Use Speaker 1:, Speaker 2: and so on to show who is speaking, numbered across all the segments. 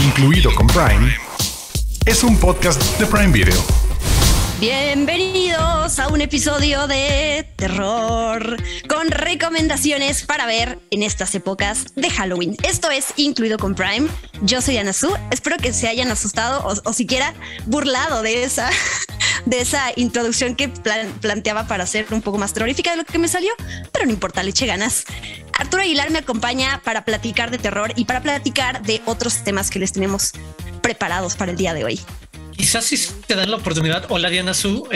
Speaker 1: Incluido con Prime, es un podcast de Prime Video.
Speaker 2: Bienvenidos a un episodio de terror con recomendaciones para ver en estas épocas de Halloween. Esto es Incluido con Prime. Yo soy Ana Su. Espero que se hayan asustado o siquiera burlado de esa introducción que planteaba para ser un poco más terrorífica de lo que me salió, pero no importa, le eché ganas. Arturo Aguilar me acompaña para platicar de terror y para platicar de otros temas que les tenemos preparados para el día de hoy.
Speaker 3: Quizás si te dan la oportunidad, hola Diana Su,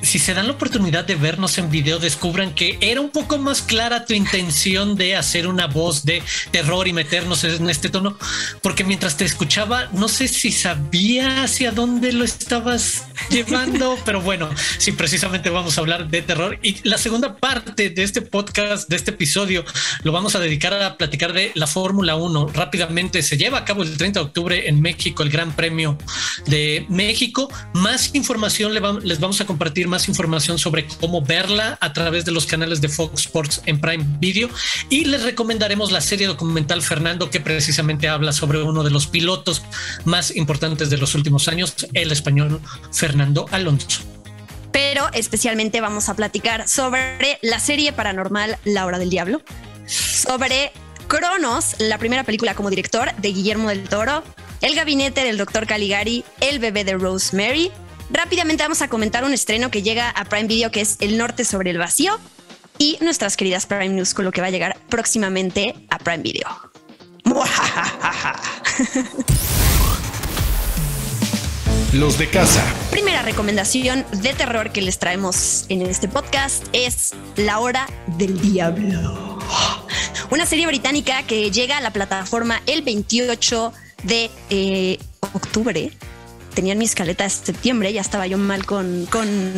Speaker 3: si se dan la oportunidad de vernos en video, descubran que era un poco más clara tu intención de hacer una voz de terror y meternos en este tono, porque mientras te escuchaba, no sé si sabía hacia dónde lo estabas llevando, pero bueno, sí, precisamente vamos a hablar de terror. Y la segunda parte de este podcast, de este episodio, lo vamos a dedicar a platicar de la Fórmula 1. Rápidamente, se lleva a cabo el 30 de octubre en México, el Gran Premio de México. Más información les vamos a compartir, más información sobre cómo verla a través de los canales de Fox Sports en Prime Video, y les recomendaremos la serie documental Fernando, que precisamente habla sobre uno de los pilotos más importantes de los últimos años, el español Fernando Alonso.
Speaker 2: Pero especialmente vamos a platicar sobre la serie paranormal La Hora del Diablo, sobre Cronos, la primera película como director de Guillermo del Toro, El gabinete del Dr. Caligari, El bebé de Rosemary. Rápidamente vamos a comentar un estreno que llega a Prime Video, que es El norte sobre el vacío, y nuestras queridas Prime News con lo que va a llegar próximamente a Prime Video.
Speaker 1: Los de casa.
Speaker 2: Primera recomendación de terror que les traemos en este podcast es La Hora del Diablo. Una serie británica que llega a la plataforma el 28 de octubre. Tenía en mi escaleta de septiembre, ya estaba yo mal con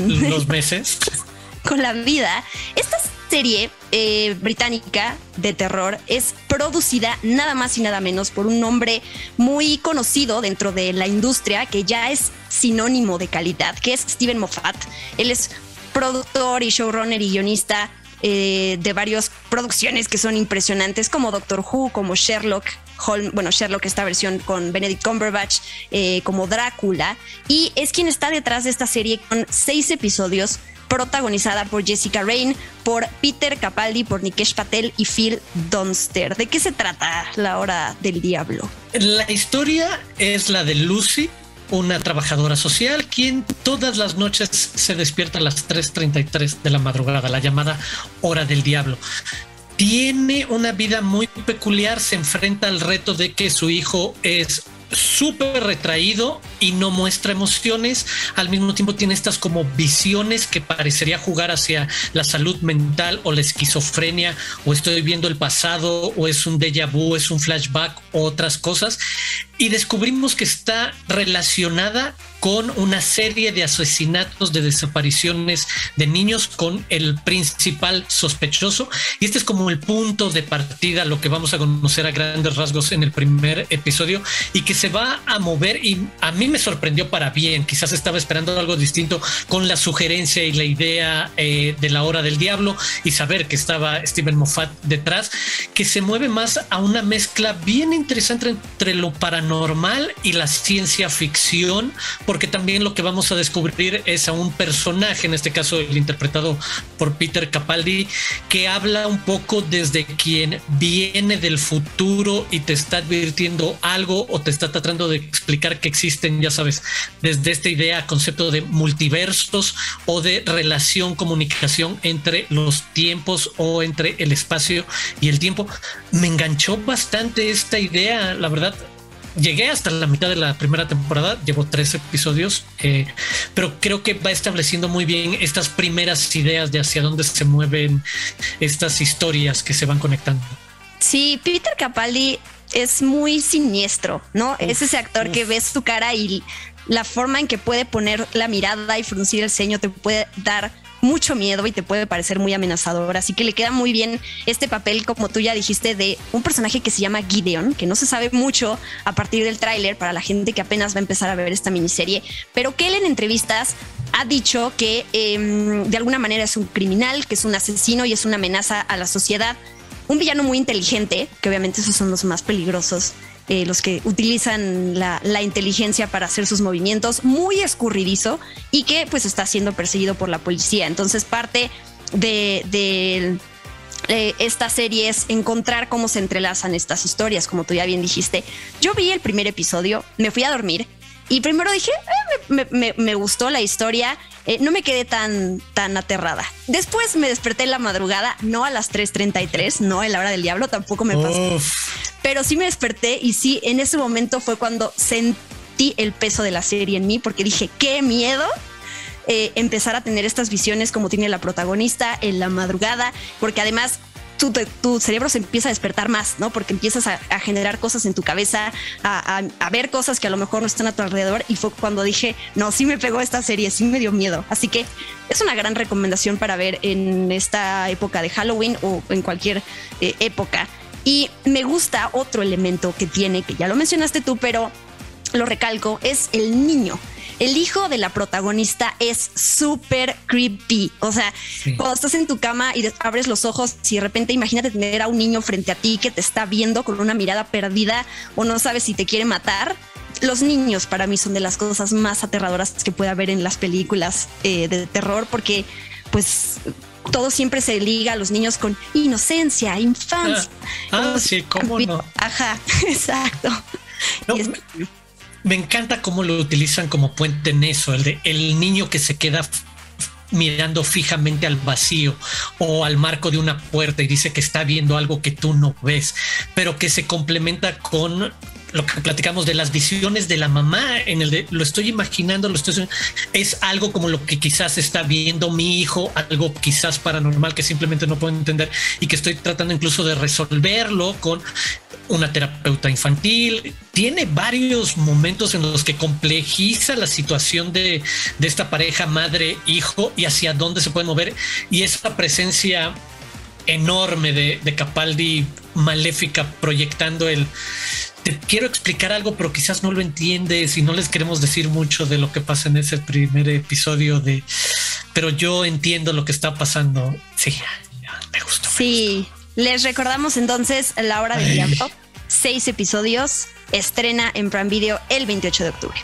Speaker 3: los meses,
Speaker 2: con la vida. Esta serie británica de terror es producida nada más y nada menos por un hombre muy conocido dentro de la industria, que ya es sinónimo de calidad, que es Steven Moffat. Él es productor y showrunner y guionista de varias producciones que son impresionantes, como Doctor Who, como Sherlock Holmes, Sherlock, esta versión con Benedict Cumberbatch, como Drácula, y es quien está detrás de esta serie con 6 episodios, protagonizada por Jessica Raine, por Peter Capaldi, por Nikesh Patel y Phil Dunster. ¿De qué se trata La Hora del Diablo?
Speaker 3: La historia es la de Lucy, una trabajadora social quien todas las noches se despierta a las 3:33 de la madrugada, la llamada Hora del Diablo. Tiene una vida muy peculiar, se enfrenta al reto de que su hijo es súper retraído y no muestra emociones. Al mismo tiempo tiene estas como visiones que parecería jugar hacia la salud mental o la esquizofrenia, o estoy viendo el pasado, o es un déjà vu, es un flashback o otras cosas. Y descubrimos que está relacionada con una serie de asesinatos, de desapariciones de niños, con el principal sospechoso. Y este es como el punto de partida, lo que vamos a conocer a grandes rasgos en el primer episodio, y que se va a mover, y a mí me sorprendió para bien. Quizás estaba esperando algo distinto con la sugerencia y la idea de La Hora del Diablo, y saber que estaba Steven Moffat detrás, que se mueve más a una mezcla bien interesante entre lo paranormal y la ciencia ficción, porque también lo que vamos a descubrir es a un personaje, en este caso el interpretado por Peter Capaldi, que habla un poco desde quien viene del futuro y te está advirtiendo algo, o te está tratando de explicar que existen, ya sabes, desde esta idea, concepto de multiversos o de relación, comunicación entre los tiempos o entre el espacio y el tiempo. Me enganchó bastante esta idea, la verdad. Llegué hasta la mitad de la primera temporada, llevo 3 episodios, pero creo que va estableciendo muy bien estas primeras ideas de hacia dónde se mueven estas historias que se van conectando.
Speaker 2: Sí, Peter Capaldi es muy siniestro, ¿no? Es ese actor que ves su cara y la forma en que puede poner la mirada y fruncir el ceño te puede dar mucho miedo y te puede parecer muy amenazador, así que le queda muy bien este papel, como tú ya dijiste, de un personaje que se llama Gideon, que no se sabe mucho a partir del tráiler para la gente que apenas va a empezar a ver esta miniserie, pero que él en entrevistas ha dicho que de alguna manera es un criminal, que es un asesino y es una amenaza a la sociedad. un villano muy inteligente, que obviamente esos son los más peligrosos, los que utilizan la inteligencia para hacer sus movimientos, muy escurridizo y que pues está siendo perseguido por la policía. Entonces parte de esta serie es encontrar cómo se entrelazan estas historias, como tú ya bien dijiste. Yo vi el primer episodio, me fui a dormir y primero dije, me gustó la historia, no me quedé tan aterrada. Después me desperté en la madrugada, no a las 3:33, no en la hora del diablo, tampoco me pasó. Pero sí me desperté y sí, en ese momento fue cuando sentí el peso de la serie en mí, porque dije, qué miedo empezar a tener estas visiones como tiene la protagonista en la madrugada, porque además tu cerebro se empieza a despertar más, ¿no? Porque empiezas a generar cosas en tu cabeza, a ver cosas que a lo mejor no están a tu alrededor, y fue cuando dije, no, sí me pegó esta serie, sí me dio miedo. Así que es una gran recomendación para ver en esta época de Halloween o en cualquier época. Y me gusta otro elemento que tiene, que ya lo mencionaste tú, pero lo recalco, es el niño. El hijo de la protagonista es súper creepy. O sea, sí, cuando estás en tu cama y abres los ojos y de repente imagínate tener a un niño frente a ti que te está viendo con una mirada perdida o no sabes si te quiere matar. Los niños para mí son de las cosas más aterradoras que puede haber en las películas de terror, porque pues todo siempre se liga a los niños con inocencia, infancia.
Speaker 3: Sí, cómo no.
Speaker 2: Ajá, exacto.
Speaker 3: No, me encanta cómo lo utilizan como puente en eso, el niño que se queda mirando fijamente al vacío o al marco de una puerta y dice que está viendo algo que tú no ves, pero que se complementa con lo que platicamos de las visiones de la mamá, en el de lo estoy imaginando, es algo como lo que quizás está viendo mi hijo, algo quizás paranormal que simplemente no puedo entender y que estoy tratando incluso de resolverlo con una terapeuta infantil. Tiene varios momentos en los que complejiza la situación de esta pareja madre-hijo y hacia dónde se puede mover, y esa presencia enorme de Capaldi maléfica proyectando te quiero explicar algo, pero quizás no lo entiendes y no les queremos decir mucho de lo que pasa en ese primer episodio pero yo entiendo lo que está pasando. Sí, me gustó.
Speaker 2: Sí, les recordamos entonces La Hora del Diablo, 6 episodios, estrena en Prime Video el 28 de octubre.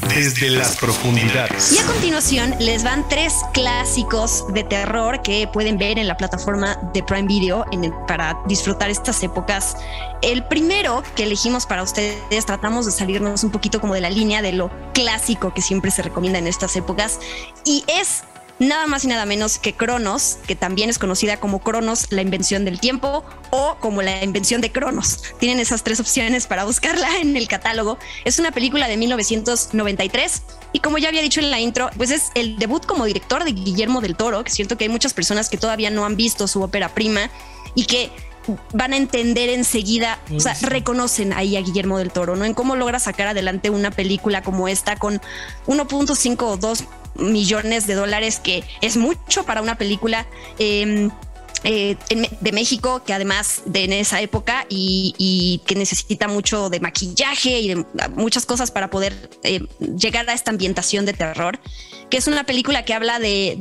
Speaker 1: Desde las profundidades.
Speaker 2: Y a continuación les van 3 clásicos de terror que pueden ver en la plataforma de Prime Video para disfrutar estas épocas. El primero que elegimos para ustedes, tratamos de salirnos un poquito como de la línea de lo clásico que siempre se recomienda en estas épocas, y es nada más y nada menos que Cronos, que también es conocida como Cronos, la invención del tiempo, o como la invención de Cronos. Tienen esas 3 opciones para buscarla en el catálogo. Es una película de 1993 y, como ya había dicho en la intro, pues es el debut como director de Guillermo del Toro, que siento que hay muchas personas que todavía no han visto su ópera prima y que van a entender enseguida, o sea, reconocen ahí a Guillermo del Toro, ¿no? En cómo logra sacar adelante una película como esta con 1.5 o 2 millones de dólares, que es mucho para una película de México, que además en esa época y que necesita mucho de maquillaje y de muchas cosas para poder llegar a esta ambientación de terror, que es una película que habla de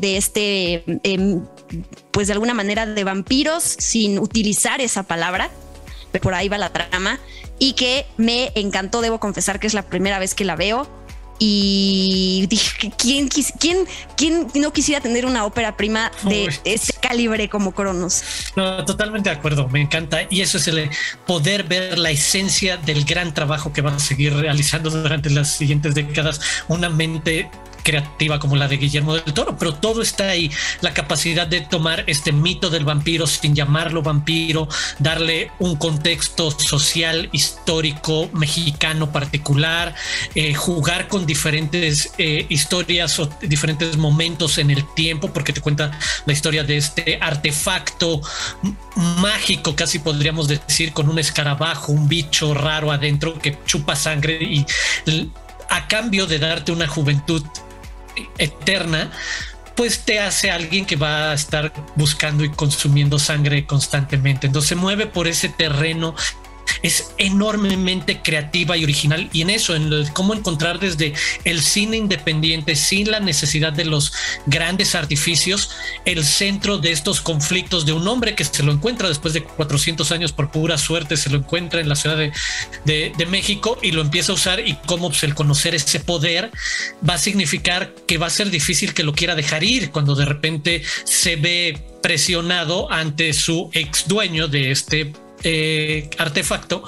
Speaker 2: pues de alguna manera de vampiros sin utilizar esa palabra, pero por ahí va la trama, y que me encantó. Debo confesar que es la primera vez que la veo y dije, ¿quién no quisiera tener una ópera prima de este calibre como Cronos?
Speaker 3: No, totalmente de acuerdo, me encanta, y eso es el poder ver la esencia del gran trabajo que va a seguir realizando durante las siguientes décadas una mente creativa como la de Guillermo del Toro, pero todo está ahí, la capacidad de tomar este mito del vampiro sin llamarlo vampiro, darle un contexto social, histórico, mexicano particular, jugar con diferentes historias o diferentes momentos en el tiempo, porque te cuenta la historia de este artefacto mágico, casi podríamos decir, con un escarabajo, un bicho raro adentro que chupa sangre y a cambio de darte una juventud eterna, pues te hace alguien que va a estar buscando y consumiendo sangre constantemente. Entonces se mueve por ese terreno es enormemente creativa y original, y en eso, cómo encontrar desde el cine independiente, sin la necesidad de los grandes artificios, el centro de estos conflictos de un hombre que se lo encuentra después de 400 años por pura suerte, se lo encuentra en la Ciudad de México y lo empieza a usar, y cómo pues, el conocer ese poder va a significar que va a ser difícil que lo quiera dejar ir cuando de repente se ve presionado ante su ex dueño de este artefacto,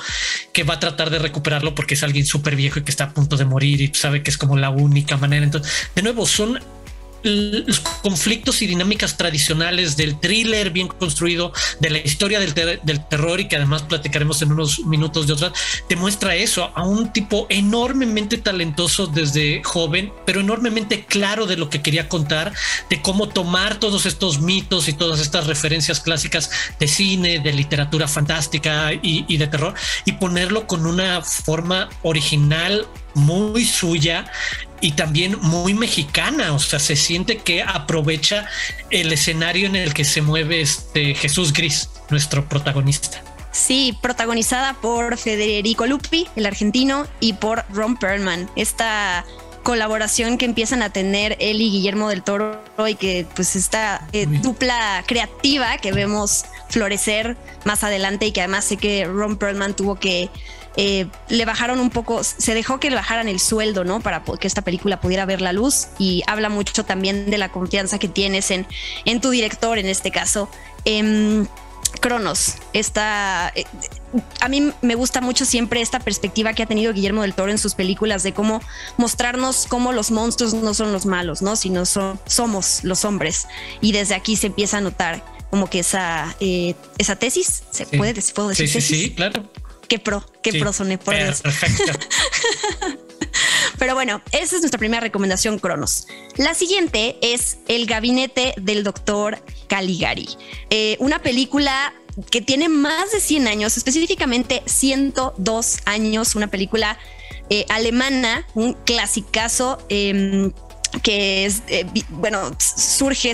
Speaker 3: que va a tratar de recuperarlo porque es alguien súper viejo y que está a punto de morir y sabe que es como la única manera. Entonces, de nuevo, son los conflictos y dinámicas tradicionales del thriller bien construido, de la historia del terror, y que además platicaremos en unos minutos de otras, te muestra eso a un tipo enormemente talentoso desde joven, pero enormemente claro de lo que quería contar, de cómo tomar todos estos mitos y todas estas referencias clásicas de cine, de literatura fantástica y de terror, y ponerlo con una forma original muy suya y también muy mexicana. O sea, se siente que aprovecha el escenario en el que se mueve Jesús Gris, nuestro protagonista.
Speaker 2: Sí, protagonizada por Federico Lupi, el argentino, y por Ron Perlman. Esta colaboración que empiezan a tener él y Guillermo del Toro, y que pues esta dupla creativa que vemos florecer más adelante, y que además sé que Ron Perlman tuvo que le bajaron un poco, se dejó que le bajaran el sueldo, ¿no? Para que esta película pudiera ver la luz, y habla mucho también de la confianza que tienes en tu director, en este caso. Cronos, a mí me gusta mucho siempre esta perspectiva que ha tenido Guillermo del Toro en sus películas, de cómo mostrarnos cómo los monstruos no son los malos, ¿no? Sino somos los hombres, y desde aquí se empieza a notar como que esa tesis, ¿puedo decir tesis?
Speaker 3: Sí, claro.
Speaker 2: Qué pro soné, por Dios.
Speaker 3: Perfecto.
Speaker 2: Pero bueno, esa es nuestra primera recomendación, Cronos. La siguiente es El gabinete del doctor Caligari. Una película que tiene más de 100 años, específicamente 102 años, una película alemana, un clasicazo que es,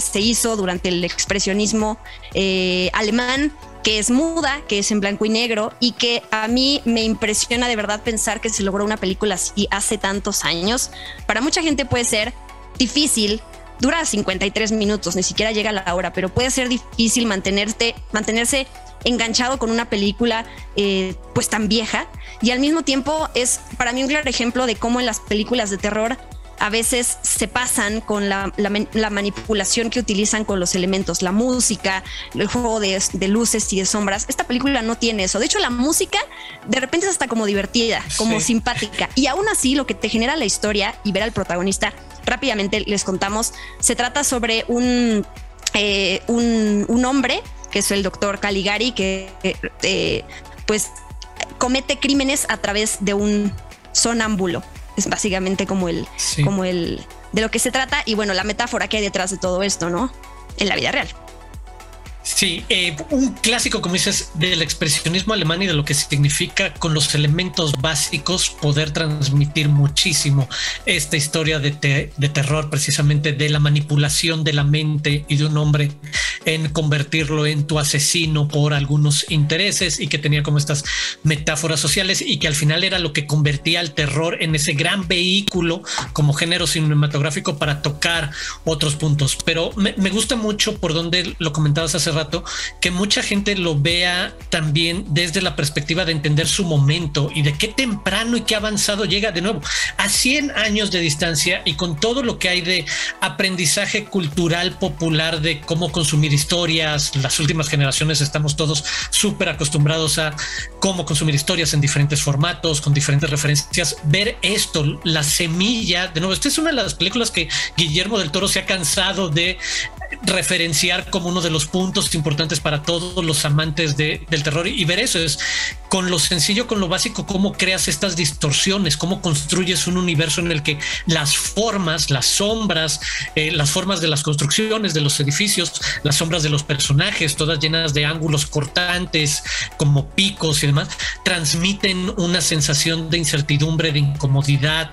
Speaker 2: se hizo durante el expresionismo alemán, que es muda, que es en blanco y negro, y que a mí me impresiona de verdad pensar que se logró una película así hace tantos años. Para mucha gente puede ser difícil, dura 53 minutos, ni siquiera llega a la hora, pero puede ser difícil mantenerse enganchado con una película pues tan vieja, y al mismo tiempo es para mí un claro ejemplo de cómo en las películas de terror a veces se pasan con la manipulación que utilizan con los elementos, la música, el juego de luces y de sombras. Esta película no tiene eso. De hecho, la música de repente es hasta como divertida, como simpática. Y aún así, lo que te genera la historia y ver al protagonista, rápidamente les contamos, se trata sobre un hombre, que es el doctor Caligari, que pues comete crímenes a través de un sonámbulo. Es básicamente como el de lo que se trata, y bueno, la metáfora que hay detrás de todo esto, ¿no? En la vida real.
Speaker 3: Sí, un clásico, como dices, del expresionismo alemán y de lo que significa con los elementos básicos poder transmitir muchísimo esta historia de terror, precisamente de la manipulación de la mente y de un hombre en convertirlo en tu asesino por algunos intereses, y que tenía como estas metáforas sociales, y que al final era lo que convertía al terror en ese gran vehículo como género cinematográfico para tocar otros puntos. Pero me gusta mucho por donde lo comentabas hace rato, que mucha gente lo vea también desde la perspectiva de entender su momento y de qué temprano y qué avanzado llega de nuevo a 100 años de distancia, y con todo lo que hay de aprendizaje cultural popular de cómo consumir historias. Las últimas generaciones estamos todos súper acostumbrados a cómo consumir historias en diferentes formatos, con diferentes referencias. Ver esto, la semilla, de nuevo, esta es una de las películas que Guillermo del Toro se ha cansado de referenciar como uno de los puntos importantes para todos los amantes del terror, y ver eso es con lo sencillo, con lo básico, cómo creas estas distorsiones, cómo construyes un universo en el que las formas, las sombras, las formas de las construcciones, de los edificios, las sombras de los personajes, todas llenas de ángulos cortantes como picos y demás, transmiten una sensación de incertidumbre, de incomodidad,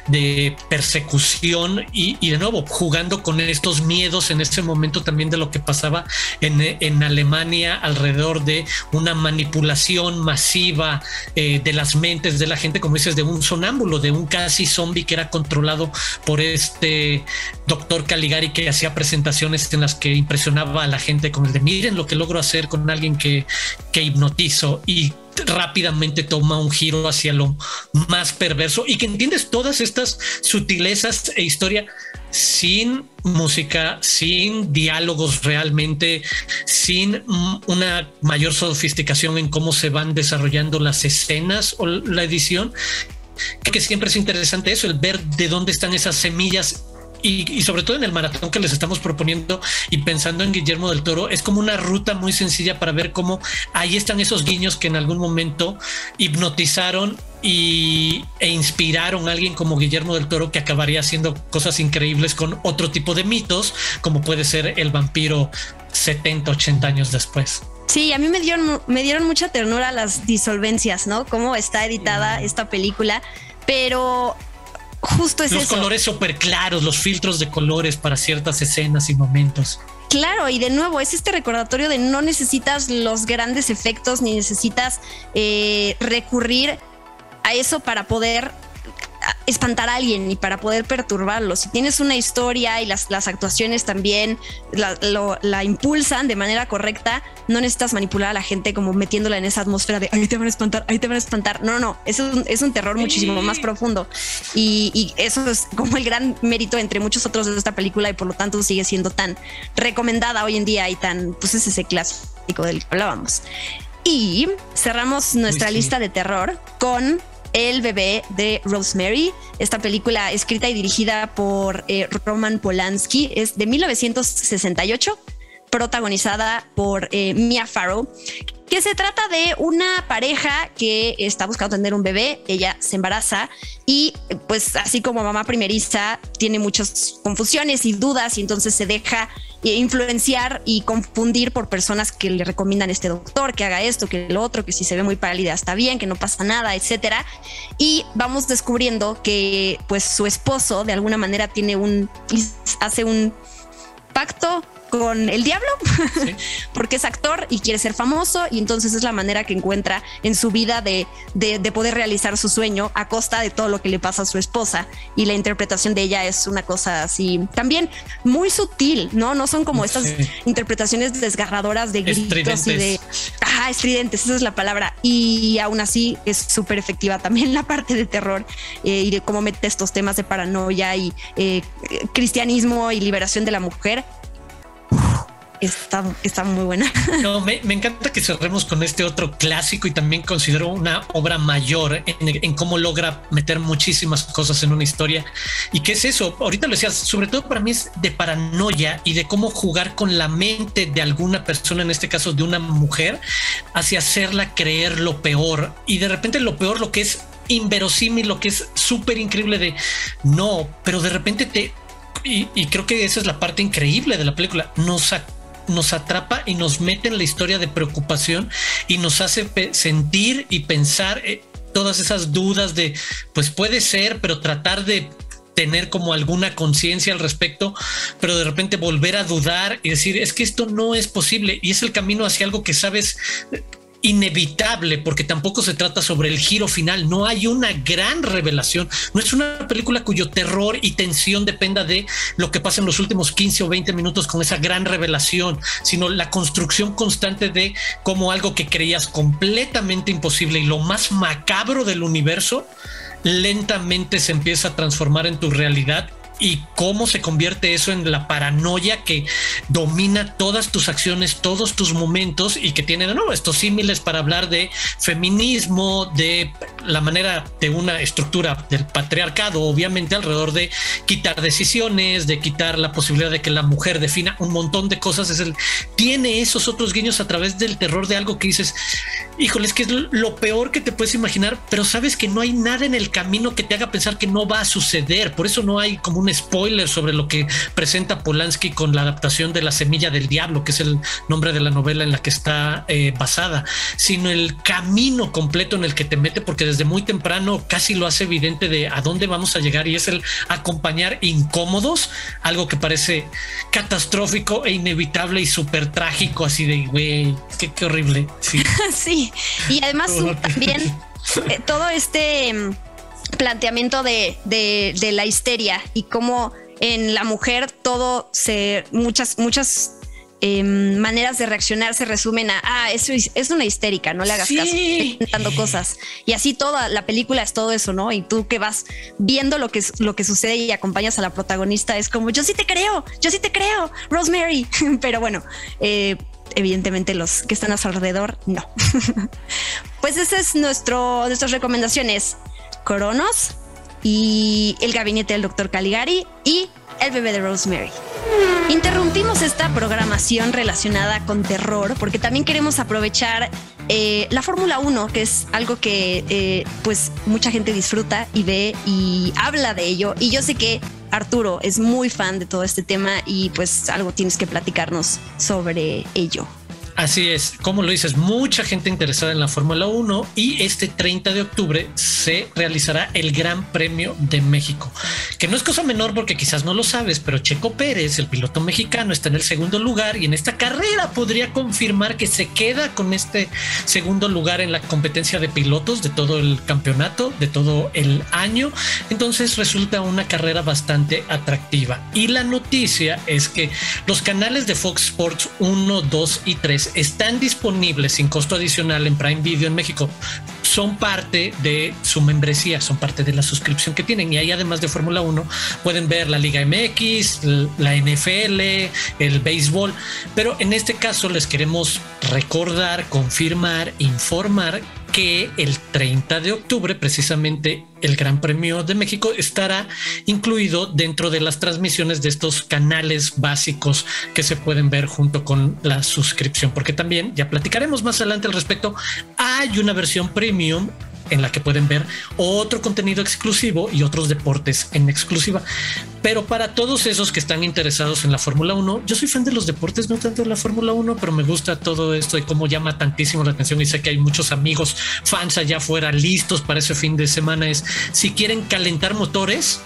Speaker 3: de persecución, y de nuevo jugando con estos miedos en ese ese momento también de lo que pasaba en Alemania alrededor de una manipulación masiva de las mentes de la gente, como dices, de un sonámbulo, de un casi zombie que era controlado por este doctor Caligari, que hacía presentaciones en las que impresionaba a la gente con el de miren lo que logro hacer con alguien que hipnotizo, y rápidamente toma un giro hacia lo más perverso, y que entiendes todas estas sutilezas e historia sin música, sin diálogos realmente, sin una mayor sofisticación en cómo se van desarrollando las escenas o la edición, que siempre es interesante eso, el ver de dónde están esas semillas. Y sobre todo en el maratón que les estamos proponiendo y pensando en Guillermo del Toro, es como una ruta muy sencilla para ver cómo ahí están esos guiños que en algún momento hipnotizaron e inspiraron a alguien como Guillermo del Toro, que acabaría haciendo cosas increíbles con otro tipo de mitos, como puede ser el vampiro 70, 80 años después.
Speaker 2: Sí, a mí me dieron mucha ternura las disolvencias, ¿no? Cómo está editada esta película, pero justo es
Speaker 3: los
Speaker 2: eso.
Speaker 3: Colores súper claros, los filtros de colores para ciertas escenas y momentos.
Speaker 2: Claro, y de nuevo es este recordatorio de no necesitas los grandes efectos ni necesitas recurrir a eso para poder espantar a alguien y para poder perturbarlo. Si tienes una historia y las actuaciones también la impulsan de manera correcta, no necesitas manipular a la gente como metiéndola en esa atmósfera de ahí te van a espantar, ahí te van a espantar. No, es un terror muchísimo más profundo, y eso es como el gran mérito entre muchos otros de esta película, y por lo tanto sigue siendo tan recomendada hoy en día y tan, pues es ese clásico del que hablábamos. Y cerramos nuestra lista de terror con El bebé de Rosemary, esta película escrita y dirigida por Roman Polanski, es de 1968, protagonizada por Mia Farrow, que se trata de una pareja que está buscando tener un bebé. Ella se embaraza y pues así como mamá primeriza tiene muchas confusiones y dudas, y entonces se deja influenciar y confundir por personas que le recomiendan este doctor, que haga esto, que lo otro, que si se ve muy pálida está bien, que no pasa nada, etcétera. Y vamos descubriendo que pues su esposo de alguna manera hace un pacto con el diablo, sí, porque es actor y quiere ser famoso, y entonces es la manera que encuentra en su vida de poder realizar su sueño a costa de todo lo que le pasa a su esposa. Y la interpretación de ella es una cosa así también muy sutil, no son como estas interpretaciones desgarradoras de gritos estridentes. Y de estridentes, esa es la palabra, y aún así es súper efectiva también la parte de terror, y de cómo mete estos temas de paranoia y cristianismo y liberación de la mujer. Está muy buena.
Speaker 3: No, me encanta que cerremos con este otro clásico, y también considero una obra mayor en cómo logra meter muchísimas cosas en una historia. ¿Y qué es eso? Ahorita lo decías, sobre todo para mí es de paranoia y de cómo jugar con la mente de alguna persona, en este caso de una mujer, hacia hacerla creer lo peor, y de repente lo peor, lo que es inverosímil, lo que es súper increíble de no, pero de repente y creo que esa es la parte increíble de la película, nos atrapa y nos mete en la historia de preocupación y nos hace sentir y pensar todas esas dudas de pues puede ser, pero tratar de tener como alguna conciencia al respecto, pero de repente volver a dudar y decir es que esto no es posible, y es el camino hacia algo que sabes inevitable, porque tampoco se trata sobre el giro final, no hay una gran revelación, no es una película cuyo terror y tensión dependa de lo que pasa en los últimos 15 o 20 minutos con esa gran revelación, sino la construcción constante de cómo algo que creías completamente imposible y lo más macabro del universo lentamente se empieza a transformar en tu realidad, y cómo se convierte eso en la paranoia que domina todas tus acciones, todos tus momentos, y que tienen estos símiles para hablar de feminismo, de la manera de una estructura del patriarcado, obviamente alrededor de quitar decisiones, de quitar la posibilidad de que la mujer defina un montón de cosas. Tiene esos otros guiños a través del terror de algo que dices, híjole, es que es lo peor que te puedes imaginar, pero sabes que no hay nada en el camino que te haga pensar que no va a suceder. Por eso no hay como un spoiler sobre lo que presenta Polanski con la adaptación de La semilla del diablo, que es el nombre de la novela en la que está basada, sino el camino completo en el que te mete, porque desde muy temprano casi lo hace evidente de a dónde vamos a llegar, y es el acompañar incómodos, algo que parece catastrófico e inevitable y súper trágico, así de güey, qué horrible. Sí,
Speaker 2: sí. Y además también todo este planteamiento de la histeria y cómo en la mujer muchas maneras de reaccionar se resumen a eso es una histérica, no le hagas caso, está intentando cosas, y así toda la película es todo eso, ¿no? Y tú que vas viendo lo que sucede y acompañas a la protagonista, es como yo sí te creo, Rosemary. Pero bueno, evidentemente los que están a su alrededor no. Pues ese es nuestras recomendaciones: Cronos y El gabinete del Dr. Caligari y El bebé de Rosemary. Interrumpimos esta programación relacionada con terror porque también queremos aprovechar la Fórmula 1, que es algo que pues mucha gente disfruta y ve y habla de ello, y yo sé que Arturo es muy fan de todo este tema y pues algo tienes que platicarnos sobre ello.
Speaker 3: Así es, como lo dices, mucha gente interesada en la Fórmula 1, y este 30 de octubre se realizará el Gran Premio de México, que no es cosa menor porque quizás no lo sabes, pero Checo Pérez, el piloto mexicano, está en el segundo lugar, y en esta carrera podría confirmar que se queda con este segundo lugar en la competencia de pilotos de todo el campeonato, de todo el año. Entonces resulta una carrera bastante atractiva, y la noticia es que los canales de Fox Sports 1, 2 y 3 están disponibles sin costo adicional en Prime Video en México. Son parte de su membresía, son parte de la suscripción que tienen, y ahí además de Fórmula 1 pueden ver la Liga MX, la NFL, el béisbol, pero en este caso les queremos recordar, confirmar, informar que el 30 de octubre precisamente el Gran Premio de México estará incluido dentro de las transmisiones de estos canales básicos que se pueden ver junto con la suscripción, porque también, ya platicaremos más adelante al respecto, hay una versión premium en la que pueden ver otro contenido exclusivo y otros deportes en exclusiva. Pero para todos esos que están interesados en la Fórmula 1, yo soy fan de los deportes, no tanto de la Fórmula 1, pero me gusta todo esto y cómo llama tantísimo la atención, y sé que hay muchos amigos fans allá afuera listos para ese fin de semana. Si quieren calentar motores,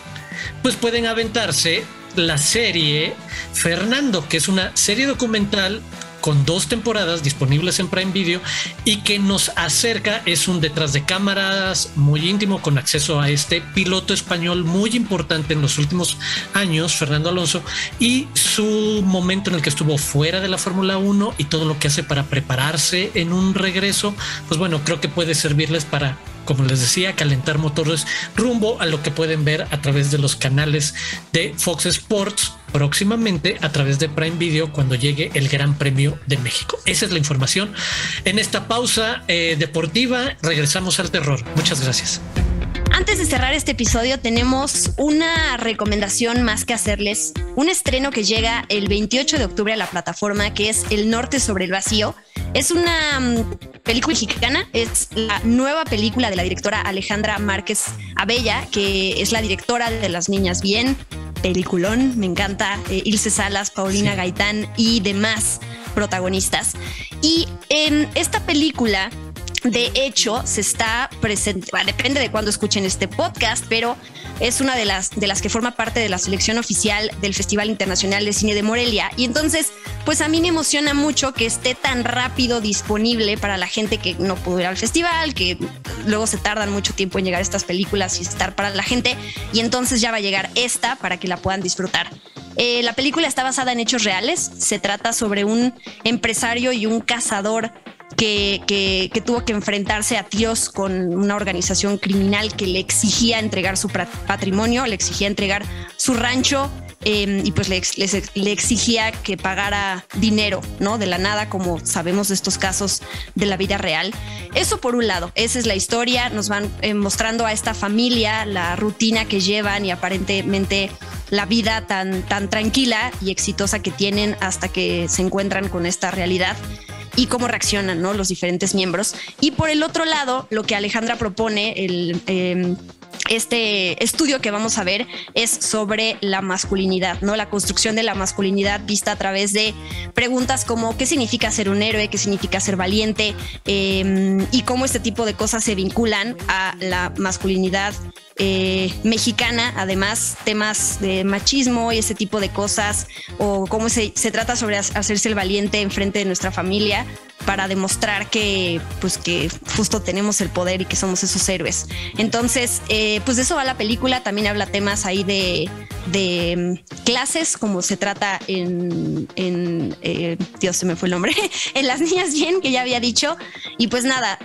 Speaker 3: pues pueden aventarse la serie Fernando, que es una serie documental con 2 temporadas disponibles en Prime Video, y que nos acerca, es un detrás de cámaras muy íntimo con acceso a este piloto español muy importante en los últimos años, Fernando Alonso, y su momento en el que estuvo fuera de la Fórmula 1 y todo lo que hace para prepararse en un regreso. Pues bueno, creo que puede servirles para, como les decía, calentar motores rumbo a lo que pueden ver a través de los canales de Fox Sports próximamente a través de Prime Video cuando llegue el Gran Premio de México. Esa es la información. En esta pausa deportiva regresamos al terror. Muchas gracias.
Speaker 2: Antes de cerrar este episodio, tenemos una recomendación más que hacerles. Un estreno que llega el 28 de octubre a la plataforma, que es El Norte sobre el Vacío. Es una película mexicana, es la nueva película de la directora Alejandra Márquez Abella, que es la directora de Las Niñas Bien, peliculón, me encanta, Ilse Salas, Paulina Gaitán y demás protagonistas. Y en esta película, de hecho, se está presentando, depende de cuándo escuchen este podcast, pero es una de las que forma parte de la selección oficial del Festival Internacional de Cine de Morelia. Y entonces, pues a mí me emociona mucho que esté tan rápido disponible para la gente que no pudo ir al festival, que luego se tardan mucho tiempo en llegar estas películas y estar para la gente. Y entonces ya va a llegar esta para que la puedan disfrutar. La película está basada en hechos reales. Se trata sobre un empresario y un cazador que tuvo que enfrentarse a tiros con una organización criminal que le exigía entregar su patrimonio, le exigía entregar su rancho, y pues le exigía que pagara dinero, ¿no? De la nada, como sabemos de estos casos de la vida real. Eso por un lado, esa es la historia. Nos van mostrando a esta familia, la rutina que llevan y aparentemente la vida tan tranquila y exitosa que tienen hasta que se encuentran con esta realidad y cómo reaccionan, ¿no?, los diferentes miembros. Y por el otro lado, lo que Alejandra propone, este estudio que vamos a ver es sobre la masculinidad, ¿no? La construcción de la masculinidad vista a través de preguntas como ¿qué significa ser un héroe? ¿Qué significa ser valiente? Y cómo este tipo de cosas se vinculan a la masculinidad mexicana, además temas de machismo y ese tipo de cosas, o cómo se trata sobre hacerse el valiente enfrente de nuestra familia para demostrar que justo tenemos el poder y que somos esos héroes. Entonces, pues de eso va la película. También habla temas ahí de clases, como se trata en Dios, se me fue el nombre, en Las Niñas Bien, que ya había dicho. Y pues nada,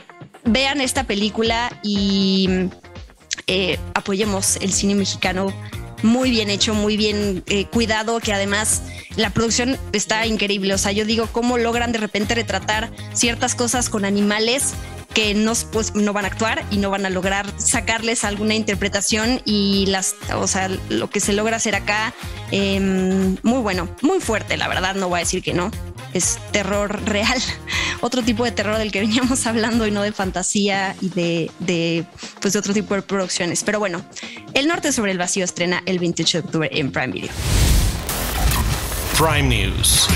Speaker 2: vean esta película y apoyemos el cine mexicano, muy bien hecho, muy bien cuidado, que además la producción está increíble. O sea, yo digo, cómo logran de repente retratar ciertas cosas con animales que no van a actuar y no van a lograr sacarles alguna interpretación, y lo que se logra hacer acá, muy bueno, muy fuerte, la verdad, no voy a decir que no. Es terror real, otro tipo de terror del que veníamos hablando y no de fantasía y de otro tipo de producciones. Pero bueno, El Norte sobre el Vacío estrena el 28 de octubre en Prime Video.
Speaker 1: Prime News.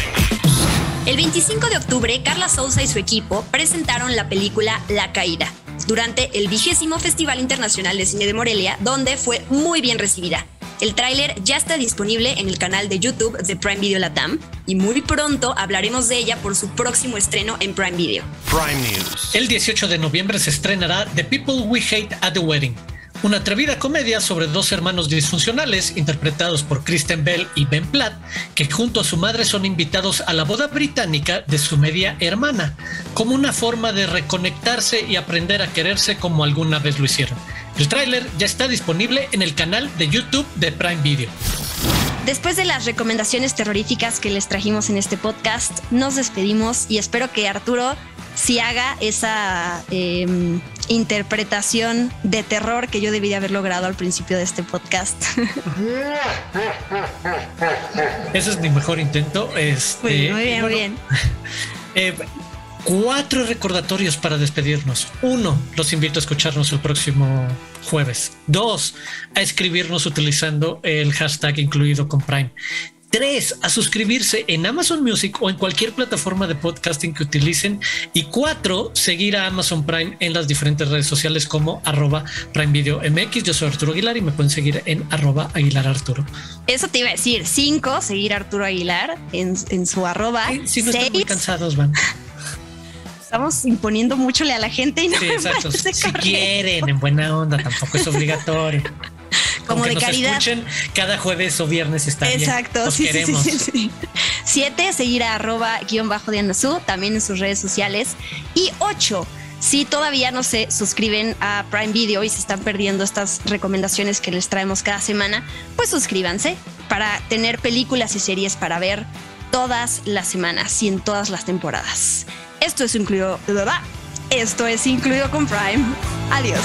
Speaker 2: El 25 de octubre, Carla Souza y su equipo presentaron la película La Caída durante el 20º Festival Internacional de Cine de Morelia, donde fue muy bien recibida. El tráiler ya está disponible en el canal de YouTube de Prime Video Latam y muy pronto hablaremos de ella por su próximo estreno en Prime Video.
Speaker 1: Prime News.
Speaker 3: El 18 de noviembre se estrenará The People We Hate at the Wedding, una atrevida comedia sobre dos hermanos disfuncionales interpretados por Kristen Bell y Ben Platt, que junto a su madre son invitados a la boda británica de su media hermana, como una forma de reconectarse y aprender a quererse como alguna vez lo hicieron. El tráiler ya está disponible en el canal de YouTube de Prime Video.
Speaker 2: Después de las recomendaciones terroríficas que les trajimos en este podcast, nos despedimos y espero que Arturo sí haga esa interpretación de terror que yo debí de haber logrado al principio de este podcast.
Speaker 3: Ese es mi mejor intento.
Speaker 2: Muy bien.
Speaker 3: 4 recordatorios para despedirnos. 1, los invito a escucharnos el próximo jueves. 2, a escribirnos utilizando el hashtag incluido con Prime. 3, a suscribirse en Amazon Music o en cualquier plataforma de podcasting que utilicen. Y 4, seguir a Amazon Prime en las diferentes redes sociales como @Prime Video MX. Yo soy Arturo Aguilar y me pueden seguir en @AguilarArturo.
Speaker 2: Eso te iba a decir. 5, seguir a Arturo Aguilar en su arroba.
Speaker 3: Si no están muy cansados, van.
Speaker 2: Estamos imponiéndole mucho a la gente y no.
Speaker 3: Sí,
Speaker 2: me
Speaker 3: exacto.
Speaker 2: parece
Speaker 3: Si
Speaker 2: correcto.
Speaker 3: quieren, en buena onda, tampoco es obligatorio.
Speaker 2: Como de
Speaker 3: nos
Speaker 2: caridad.
Speaker 3: Escuchen cada jueves o viernes, está
Speaker 2: Exacto,
Speaker 3: bien. Los
Speaker 2: sí,
Speaker 3: queremos.
Speaker 2: sí. 7, seguir a @_Diana Su, también en sus redes sociales. Y 8, si todavía no se suscriben a Prime Video y se están perdiendo estas recomendaciones que les traemos cada semana, pues suscríbanse para tener películas y series para ver todas las semanas y en todas las temporadas. Esto es incluido con Prime. Adiós.